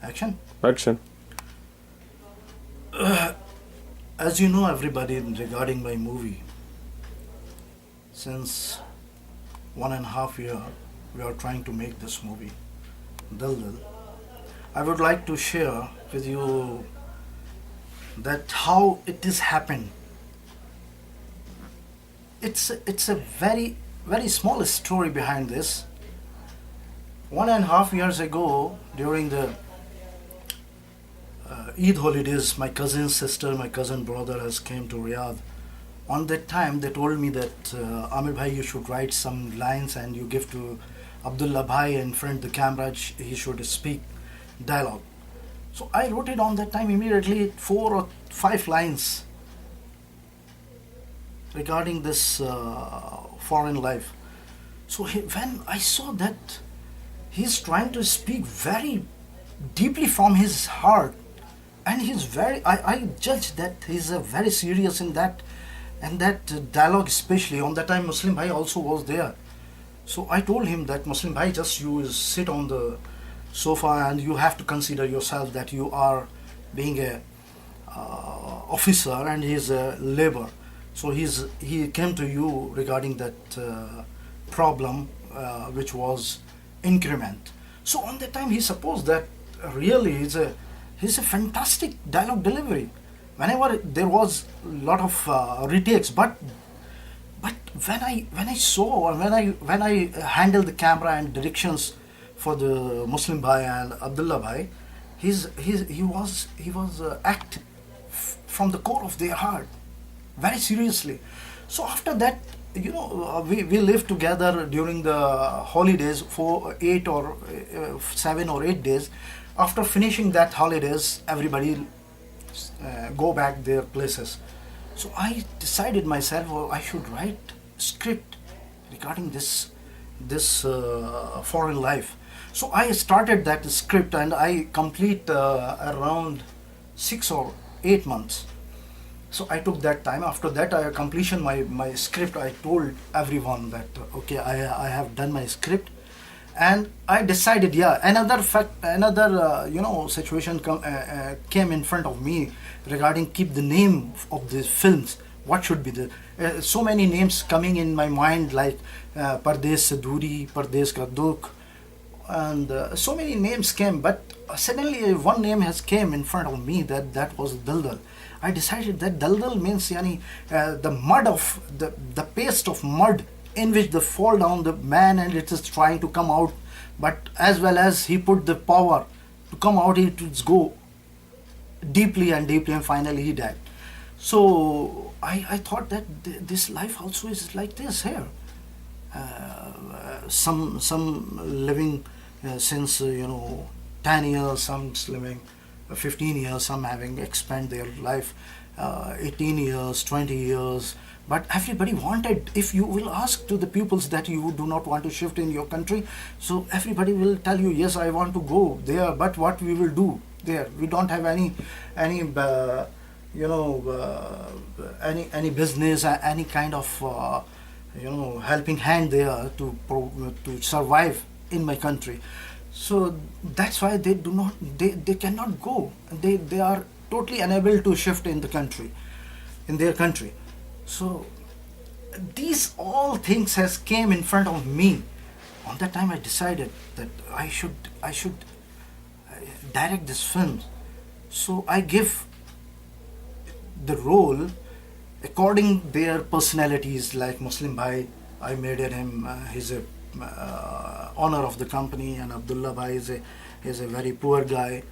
Action. Action. As you know, everybody, regarding my movie, since 1.5 years, we are trying to make this movie, Daldal. I would like to share with you that how it has happened. It's a very small story behind this. 1.5 years ago, during the Eid holidays, my cousin sister, my cousin brother has came to Riyadh. On that time, they told me that Amir bhai, you should write some lines and you give to Abdullah bhai in front of the camera. He should speak dialogue. So I wrote it on that time immediately, 4 or 5 lines regarding this foreign life. So when I saw that he's trying to speak very deeply from his heart, and he's very, I judge that he's very serious in that, and that dialogue, especially on that time Muslim bhai also was there. So I told him that Muslim bhai, just you sit on the sofa and you have to consider yourself that you are being a officer and he's a labor. So he came to you regarding that problem, which was increment. So on that time he supposed that really he's a fantastic dialogue delivery. Whenever there was a lot of retakes, but when I saw, or when I handled the camera and directions for the Muslim bhai and Abdullah bhai, he was act from the core of their heart, very seriously. So after that, we lived together during the holidays for 7 or 8 days. After finishing that holidays, everybody go back their places. So I decided myself, I should write script regarding this foreign life. So I started that script and I complete around 6 or 8 months. So I took that time. After that, I completion my script. I told everyone that okay, I have done my script, and I decided, yeah, another situation came in front of me regarding keep the name of the films. What should be the so many names coming in my mind, like Pardes Se Duri, Pardes Ka Dukh, and so many names came, but suddenly one name has came in front of me, that was Daldal. I decided that Daldal means yani, the mud of the paste of mud in which the fall down the man and it is trying to come out, but as well as he put the power to come out, it would go deeply and deeply, and finally he died. So I thought that this life also is like this here. Some living since 10 years, some living 15 years, some having expand their life 18 years, 20 years. But everybody wanted, if you will ask to the pupils that you do not want to shift in your country, so everybody will tell you, yes, I want to go there, but what we will do there? We don't have any any business, any kind of helping hand there to survive in my country. So that's why they cannot go. They are totally unable to shift in their country. So these all things has came in front of me. On that time I decided that I should direct this film. So I give the role according their personalities. Like Muslim bhai, I made him he's a owner of the company, and Abdullah bhai is a very poor guy,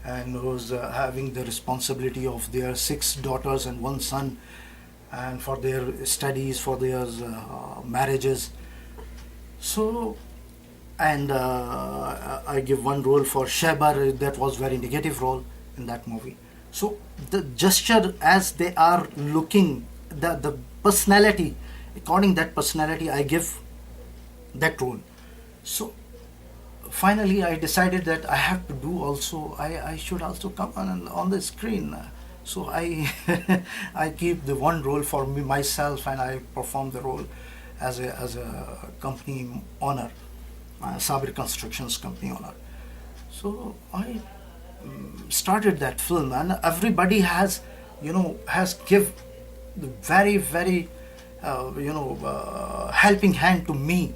and who's having the responsibility of their 6 daughters and 1 son, and for their studies, for their marriages. So, and I give one role for Shebar, that was very negative role in that movie. So the gesture, as they are looking, the personality, according that personality, I give that role. So finally I decided that I have to do also, I should also come on the screen. So I I keep the one role for me myself, and I perform the role as a company owner, Sabir Constructions company owner. So I started that film, and everybody has, has give the very, very, helping hand to me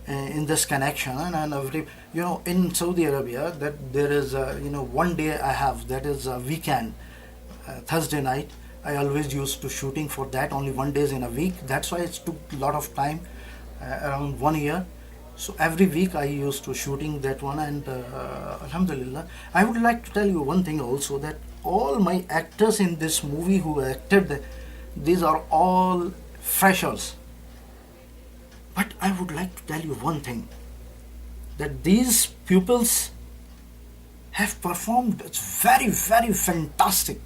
in this connection. And every, in Saudi Arabia, that there is one day I have, that is a weekend, Thursday night. I always used to shooting for that, only one days in a week. That's why it took a lot of time, around 1 year. So every week I used to shooting that one, and Alhamdulillah. I would like to tell you one thing also, that all my actors in this movie who acted, these are all freshers. But I would like to tell you one thing, that these pupils have performed very, very fantastic.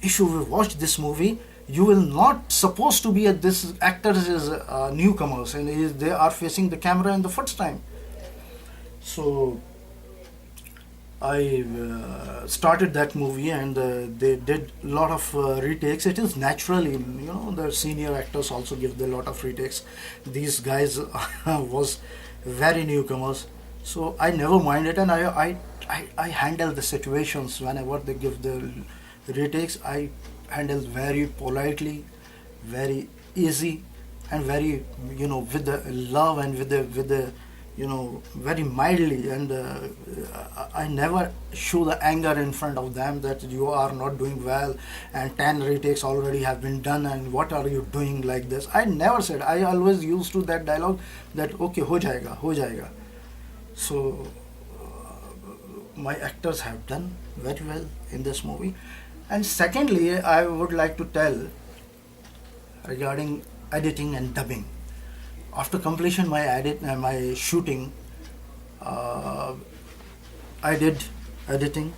If you will watch this movie, you will not supposed to be this actors is newcomers, and they are facing the camera in the first time. So I started that movie, and they did a lot of retakes. It is naturally, the senior actors also give the lot of retakes. These guys was very newcomers, so I never minded, and I handle the situations whenever they give the retakes. I handle very politely, very easy, and very, with the love, and with the very mildly, and I never show the anger in front of them that you are not doing well, and 10 retakes already have been done, and what are you doing like this. I never said. I always used to that dialogue that okay, ho jayega, ho jayega. So my actors have done very well in this movie. And secondly, I would like to tell regarding editing and dubbing. After completion my shooting, I did editing,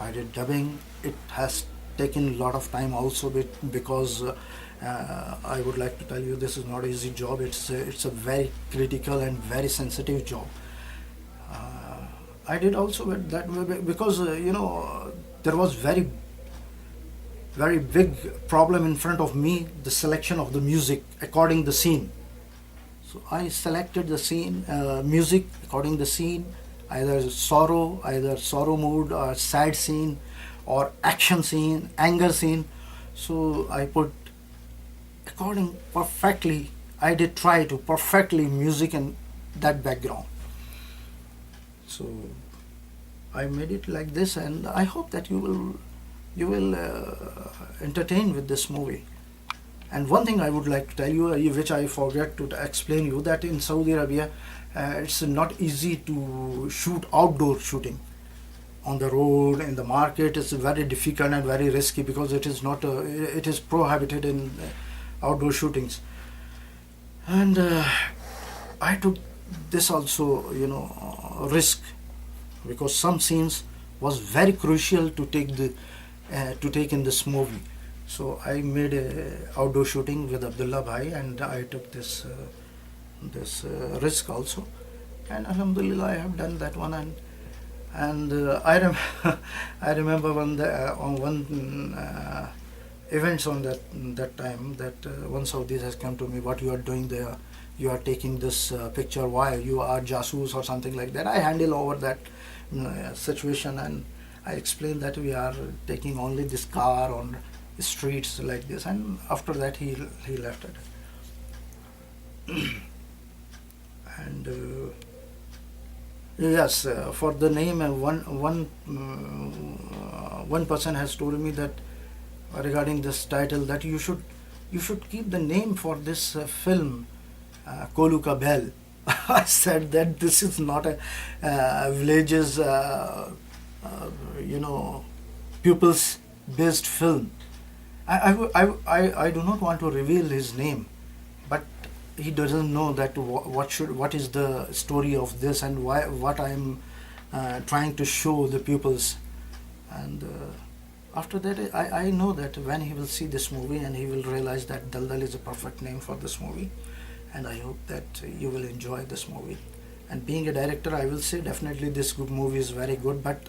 I did dubbing. It has taken a lot of time also, because I would like to tell you, this is not an easy job. It's a very critical and very sensitive job. I did also with that, because there was very, very big problem in front of me, the selection of the music according the scene. So I selected the scene, music according the scene, either sorrow mood, or sad scene, or action scene, anger scene. So I put according perfectly. I did try to perfectly music in that background. So I made it like this, and I hope that you will entertain with this movie. And one thing I would like to tell you, which I forget to explain you, that in Saudi Arabia, it's not easy to shoot outdoor shooting. On the road, in the market, it's very difficult and very risky, because it is not, it is prohibited in outdoor shootings. And I took this also, risk, because some scenes was very crucial to take in this movie. So I made a outdoor shooting with Abdullah Bhai, and I took this risk also. And Alhamdulillah, I have done that one. And I remember on one events on that time, that one Saudi has come to me, what you are doing there? You are taking this picture, why? You are jasoos or something like that. I handle over that situation, and I explained that we are taking only this car on streets like this, and after that he left it. And yes, for the name, one person has told me that regarding this title, that you should keep the name for this film, Kolu Ka Bell. I said that this is not a villages, pupils based film. I do not want to reveal his name, but he doesn't know that what is the story of this, and what I am trying to show the pupils. And after that, I know that when he will see this movie, and he will realize that Daldal is a perfect name for this movie. And I hope that you will enjoy this movie. And being a director, I will say definitely this good movie is very good, but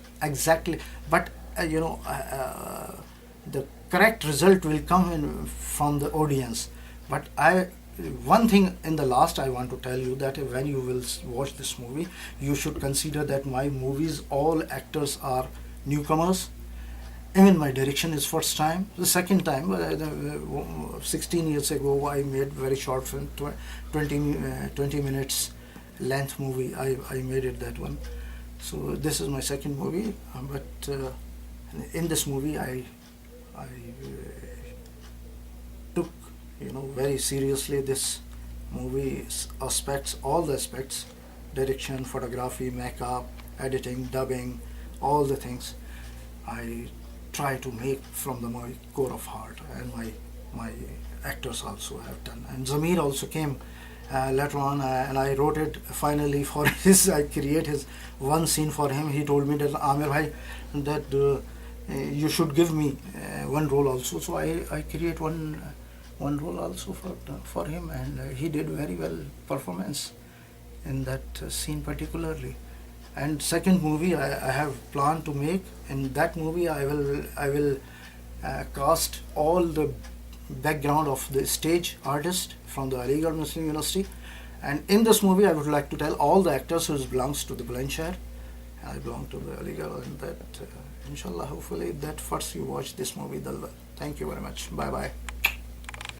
the correct result will come from the audience. But I one thing in the last I want to tell you, that when you will watch this movie, you should consider that my movies, all actors are newcomers. Even my direction is first time. The second time, 16 years ago, I made very short film, 20 minutes length movie. I made it, that one. So this is my second movie, but in this movie, I took, very seriously this movie's aspects, all the aspects, direction, photography, makeup, editing, dubbing, all the things. I try to make from my core of heart, and my actors also have done. And Zamir also came later on, and I wrote it finally for his. I create his one scene for him. He told me that, Amir bhai, that you should give me one role also. So I create one role also for him, and he did very well performance in that scene particularly. And second movie I have planned to make. In that movie I will cast all the background of the stage artist from the Aligarh Muslim University, and in this movie I would like to tell all the actors who belongs to the Bulandshahr. I belong to the Aligarh, and that inshallah, hopefully, that first you watch this movie, Daldal. Thank you very much. Bye bye.